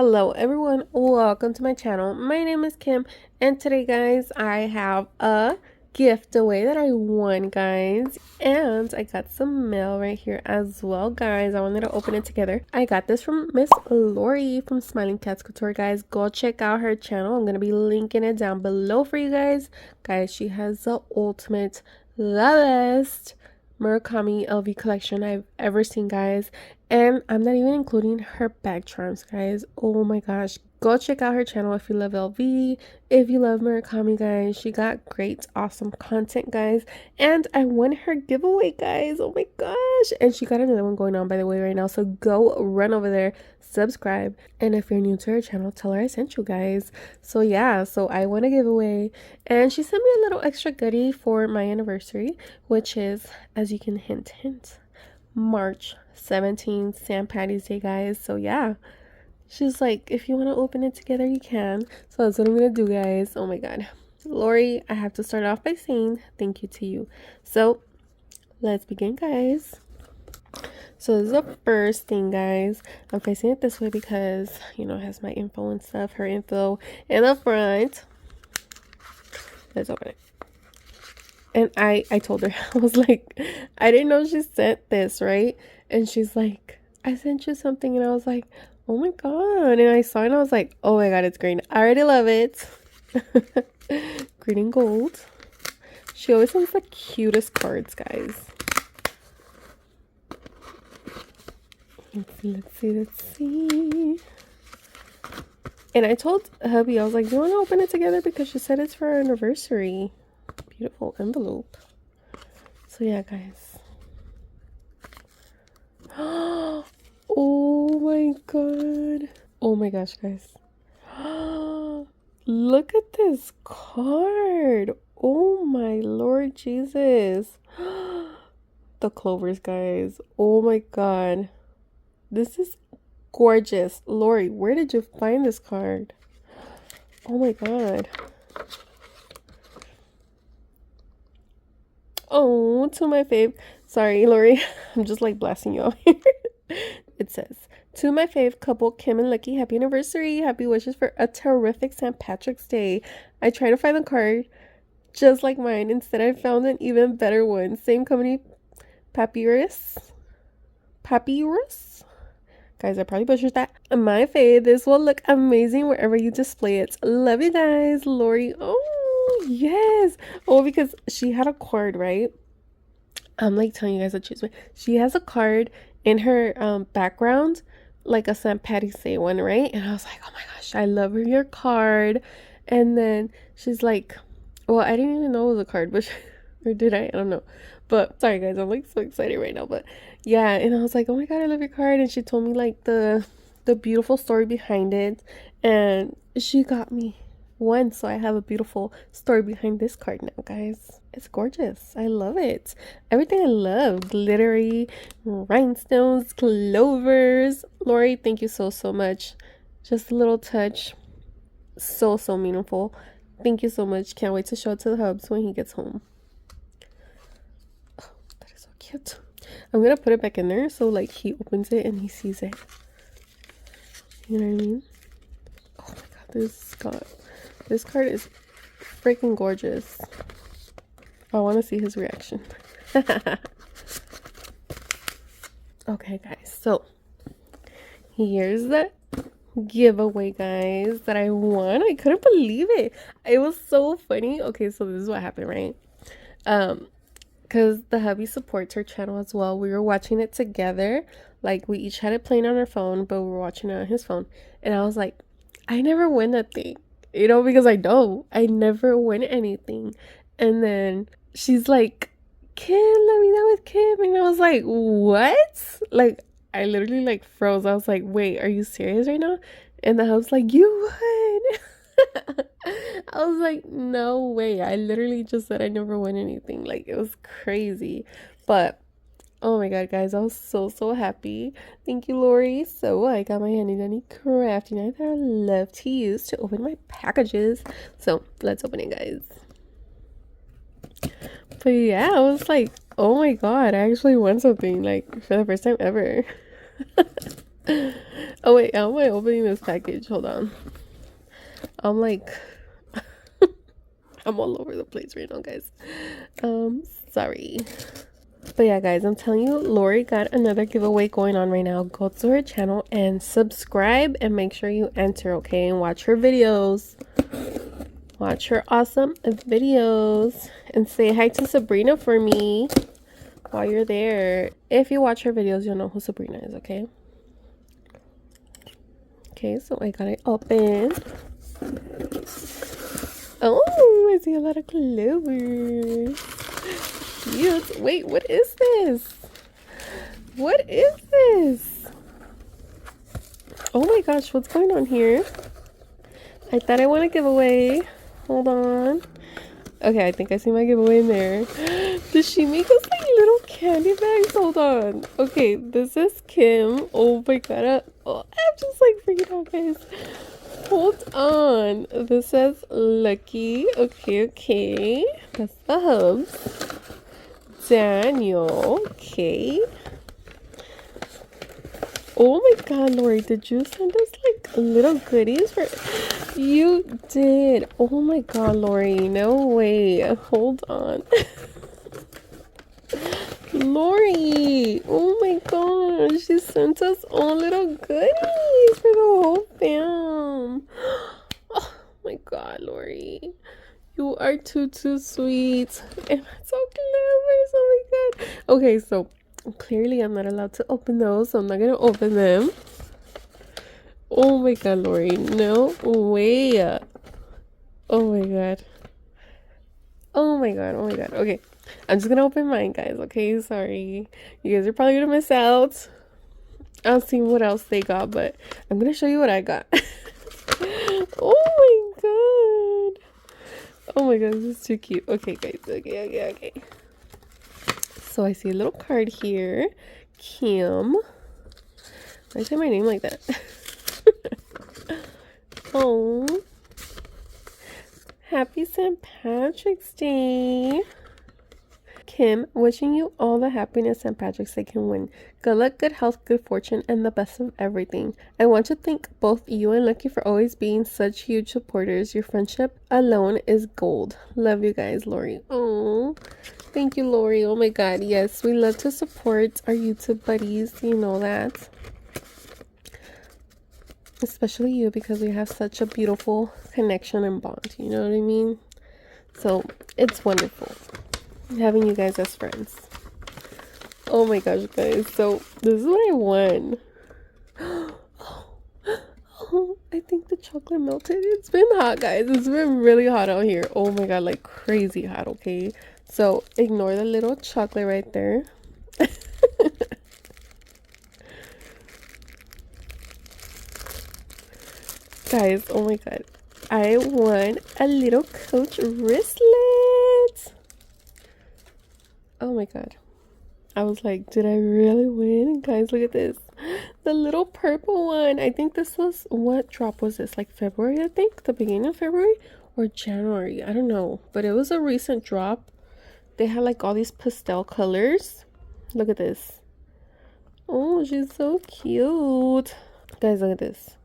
Hello everyone, welcome to my channel. My name is Kim, and today guys I have a giftaway that I won, guys, and I got some mail right here as well, guys. I wanted to open it together. I got this from Miss Laurie from Smiling Cats Couture, guys. Go check out her channel. I'm gonna be linking it down below for you guys. She has the ultimate, the best Murakami LV collection I've ever seen, guys, and I'm not even including her bag charms, guys. Oh my gosh, go check out her channel if you love LV, if you love Murakami, guys. She got great awesome content, guys, and I won her giveaway, guys. Oh my gosh, and she got another one going on, by the way, right now, so go run over there, subscribe, and if you're new to her channel, tell her I sent you, guys. So yeah, so I won a giveaway, and she sent me a little extra goodie for my anniversary, which is, as you can hint, March 17th, St. Patty's Day, guys. So yeah, she's like, if you want to open it together, you can. So that's what I'm gonna do, guys. Oh my god, Laurie, I have to start off by saying thank you to you. So let's begin, guys. So this is the first thing, guys. I'm facing it this way because, you know, it has my info and stuff, her info in the front. Let's open it. And I told her, I was like, I didn't know she sent this, right? And she's like, I sent you something. And I was like, oh my god. And I saw it and I was like, oh my god, it's green. I already love it. Green and gold. She always sends the cutest cards, guys. Let's see. And I told hubby, I was like, do you want to open it together? Because she said it's for our anniversary. Beautiful envelope. So yeah, guys. Oh my god. Oh my gosh, guys. Look at this card. Oh my Lord Jesus. The clovers, guys. Oh my god. This is gorgeous. Laurie, where did you find this card? Oh my god. Oh, to my fave. Sorry, Laurie. I'm just like blasting you out here. It says, to my fave couple, Kim and Lucky, happy anniversary. Happy wishes for a terrific St. Patrick's Day. I tried to find the card just like mine. Instead, I found an even better one. Same company, Papyrus. Guys, I probably butchered that. My fave, this will look amazing wherever you display it. Love you guys, Laurie. Oh, yes. Oh, because she had a card, right? I'm like telling you guys to choose. She has a card in her background, like a St. Patty's Day one, right? And I was like, oh my gosh, I love your card. And then she's like, well, I didn't even know it was a card, but or did I don't know. But sorry guys, I'm like so excited right now. But yeah, and I was like, oh my god, I love your card. And she told me like the beautiful story behind it, and she got me one, so I have a beautiful story behind this card now, guys. It's gorgeous. I love it. Everything I love. Glittery, rhinestones, clovers. Laurie, thank you so much. Just a little touch. So meaningful. Thank you so much. Can't wait to show it to the hubs when he gets home. Oh, that is so cute. I'm gonna put it back in there so like he opens it and he sees it. You know what I mean? Oh my god, this card is freaking gorgeous. I want to see his reaction. Okay, guys. So here's the giveaway, guys, that I won. I couldn't believe it. It was so funny. Okay, so this is what happened, right? Because the hubby supports her channel as well. We were watching it together. Like, we each had it playing on our phone, but we were watching it on his phone. And I was like, I never win that thing. You know, because I never win anything. And then she's like, Kim, let me know with Kim. And I was like, what? Like, I literally like froze. I was like, wait, are you serious right now? And the hub's like, you won. I was like, no way. I literally just said I never win anything. Like, it was crazy. But oh my god, guys, I was so happy. Thank you, Laurie. So I got my handy dandy crafty knife that I love to use to open my packages. So let's open it, guys. But yeah, I was like, oh my god, I actually won something, like, for the first time ever. Oh wait, how am I opening this package? Hold on. I'm like I'm all over the place right now, guys. Sorry. But yeah, guys, I'm telling you, Laurie got another giveaway going on right now. Go to her channel and subscribe and make sure you enter, okay? And watch her videos. Watch her awesome videos. And say hi to Sabrina for me while you're there. If you watch her videos, you'll know who Sabrina is, okay? Okay, so I got it open. Oh, I see a lot of clovers. Cute. Wait, what is this? What is this? Oh my gosh, what's going on here? I thought I won a giveaway. Hold on. Okay, I think I see my giveaway in there. Does she make us like little candy bags? Hold on. Okay, this is Kim. Oh my god. I'm just like freaking out, guys. Hold on. This says Lucky. Okay. That's the hubs. Daniel. Okay. Oh my god, Laurie, did you send us like little goodies for... You did. Oh my god, Laurie, no way. Hold on. Laurie, oh my gosh, she sent us all little goodies for the whole fam. Oh my god, Laurie. You are too sweet. And that's so clever. Oh my god. Okay, so clearly I'm not allowed to open those, so I'm not gonna open them. Oh my god, Laurie, no way. Oh my god. Oh my god, oh my god. Okay, I'm just gonna open mine, guys, okay? Sorry. You guys are probably gonna miss out. I'll see what else they got, but I'm gonna show you what I got. Oh my god. Oh my god, this is too cute. Okay, guys, okay. So I see a little card here. Kim. Why say my name like that? Oh. Happy St. Patrick's Day. Kim, wishing you all the happiness St. Patrick's Day can win. Good luck, good health, good fortune, and the best of everything. I want to thank both you and Lucky for always being such huge supporters. Your friendship alone is gold. Love you guys, Laurie. Oh, thank you, Laurie. Oh my god, yes, we love to support our YouTube buddies. You know that. Especially you, because we have such a beautiful connection and bond. You know what I mean? So it's wonderful having you guys as friends. Oh my gosh, guys, so this is what I won. Oh, I think the chocolate melted. It's been hot, guys. It's been really hot out here. Oh my god, like crazy hot. Okay, so ignore the little chocolate right there. Guys, oh my god, I won a little Coach wristlet. Oh my god, I was like, did I really win? Guys, look at this, the little purple one. I think this was, what drop was this, like February? I think the beginning of February or January, I don't know, but it was a recent drop. They had like all these pastel colors. Look at this. Oh, she's so cute. Guys, look at this.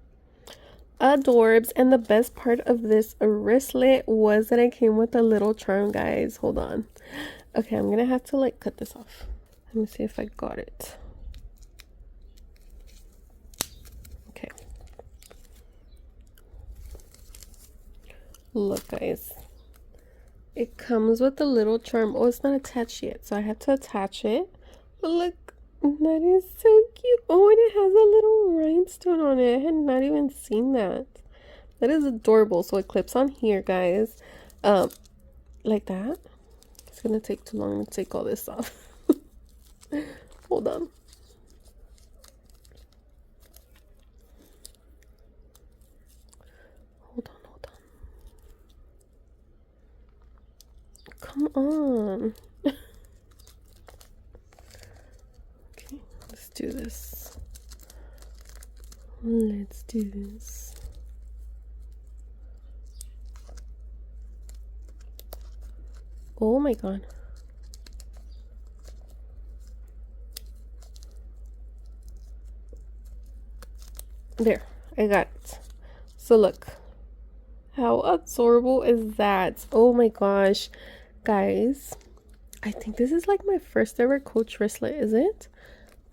Adorbs. And the best part of this wristlet was that it came with a little charm, guys. Hold on. Okay, I'm gonna have to like cut this off. Let me see if I got it. Okay, look, guys, it comes with a little charm. Oh, it's not attached yet, so I have to attach it. But look, that is so cute. Oh, and it has a little rhinestone on it. I had not even seen that. That is adorable. So it clips on here, guys, like that. It's gonna take too long to take all this off. Hold on. Hold on. Come on. Okay, let's do this. Let's do this. Oh my god. There, I got it. So look, how adorable is that? Oh my gosh, guys, I think this is like my first ever Coach wristlet. Is it?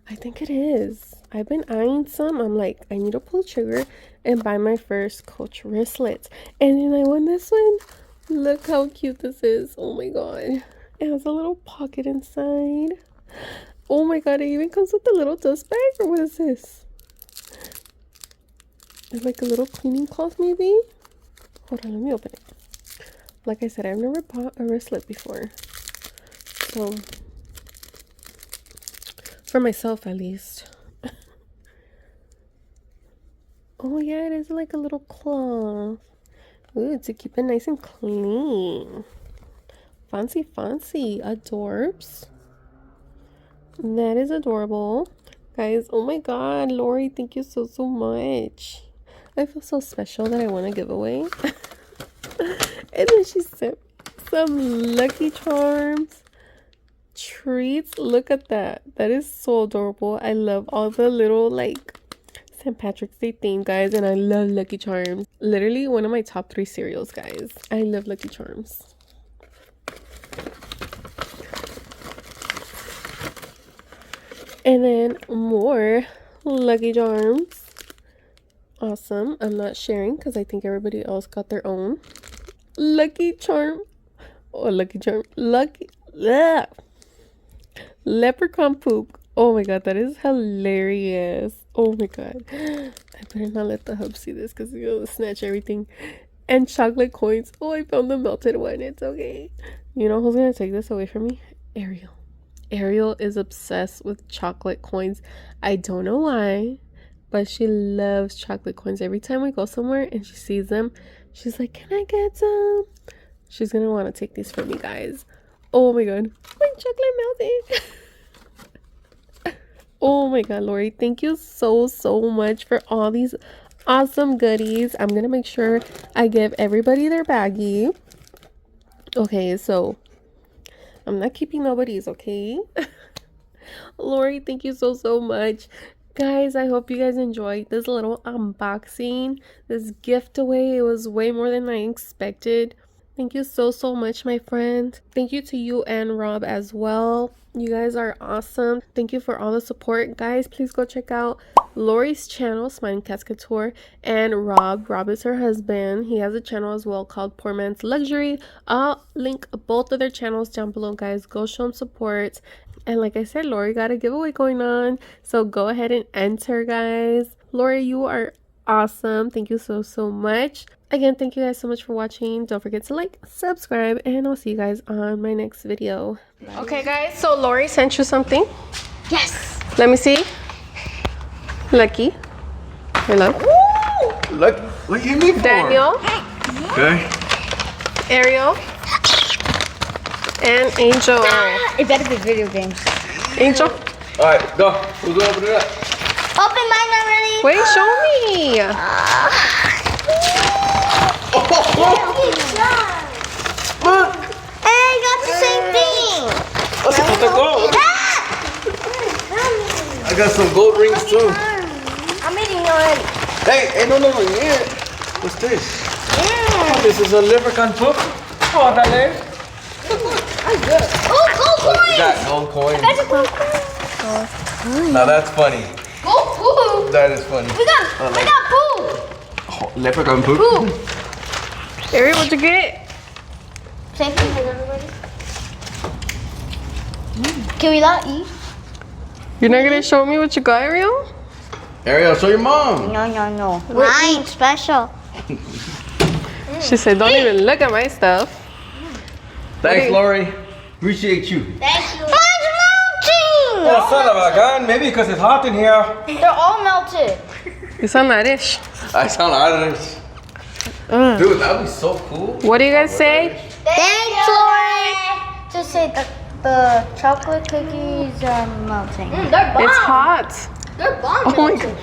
I think it is. I've been eyeing some. I'm like, I need to pull the trigger and buy my first Coach wristlet. And then I won this one. Look how cute this is. Oh my god. It has a little pocket inside. Oh my god, it even comes with a little dust bag, or what is this? It's like a little cleaning cloth maybe? Hold on, let me open it. Like I said, I've never bought a wristlet before. So, for myself at least. Oh yeah, it is like a little cloth. Ooh, to keep it nice and clean. Fancy, fancy. Adorbs. That is adorable. Guys, oh my god, Laurie, thank you so, so much. I feel so special that I won a giveaway. And then she sent some Lucky Charms treats. Look at that. That is so adorable. I love all the little like St. Patrick's Day theme, guys, and I love Lucky Charms. Literally one of my top 3 cereals, guys. I love Lucky Charms. And then more Lucky Charms. Awesome. I'm not sharing because I think everybody else got their own Lucky Charm. Oh, Lucky Charm. Lucky. Ugh. Leprechaun poop. Oh my god, that is hilarious. Oh my god. I better not let the hub see this because he'll snatch everything. And chocolate coins. Oh, I found the melted one. It's okay. You know who's going to take this away from me? Ariel. Ariel is obsessed with chocolate coins. I don't know why, but she loves chocolate coins. Every time we go somewhere and she sees them, she's like, can I get some? She's going to want to take these from me, guys. Oh my god. My chocolate melted. Oh my god, Laurie, thank you so, so much for all these awesome goodies. I'm going to make sure I give everybody their baggie. Okay, so I'm not keeping nobody's, okay? Laurie, thank you so, so much. Guys, I hope you guys enjoyed this little unboxing, this giftaway. It was way more than I expected. Thank you so, so much, my friend. Thank you to you and Rob as well. You guys are awesome. Thank you for all the support. Guys, please go check out Laurie's channel, Smiling Cats Couture, and Rob is her husband. He has a channel as well called Poor Man's Luxury. I'll link both of their channels down below, guys. Go show them support. And like I said, Laurie got a giveaway going on, so go ahead and enter, guys. Laurie, you are awesome. Thank you so, so much. Again, thank you guys so much for watching. Don't forget to like, subscribe, and I'll see you guys on my next video. Bye. Okay, guys, so Laurie sent you something. Yes. Let me see. Lucky. Hello. Look, what do you need for? Daniel. Okay. Ariel. And Angel. It better be video games. Angel. All right, go. We'll go open it up. Open mine already. Wait, show me. Look. Hey, I got the same thing. Let's put the gold. I got some gold rings too. I'm eating already. Hey, no, yeah. What's this? Oh, this is a 𝓵𝓻𝓿𝓮 poop. Oh, dale. That's good. Oh, gold coins. You got gold coins. That's a gold coin. Now that's funny. Gold poop. That is funny. We got poop. Oh, 𝓵𝓻𝓿𝓮 poop. Poop. Ariel, what'd you get? Same thing as everybody. Can we not eat? You're not gonna show me what you got, Ariel? Ariel, show your mom. No. Mine special. She said, don't even look at my stuff. Thanks, Laurie. Appreciate you. Thank you. Mine's melting. Oh, son of a gun. Maybe because it's hot in here. They're all melted. You sound Irish. I sound Irish. Dude, that would be so cool. What do you guys say? Thanks, Laurie. Just say the chocolate cookies are melting. They're bomb. It's hot. They're bomb. Oh my god.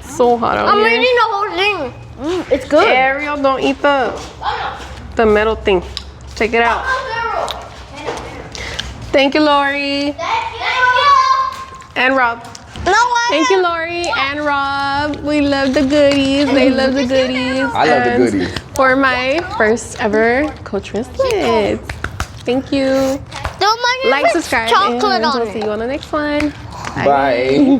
So hot out I'm here. eating the whole thing. It's good. Ariel, don't eat the metal thing. Take it out. Thank you, Laurie. Thank you. And Rob. Thank you, Laurie and Rob. We love the goodies. They love the goodies. I love the And goodies. for my first ever Coach wristlets. Thank you. Don't mind Like, subscribe, and chocolate on we'll it. see you on the next one. Bye.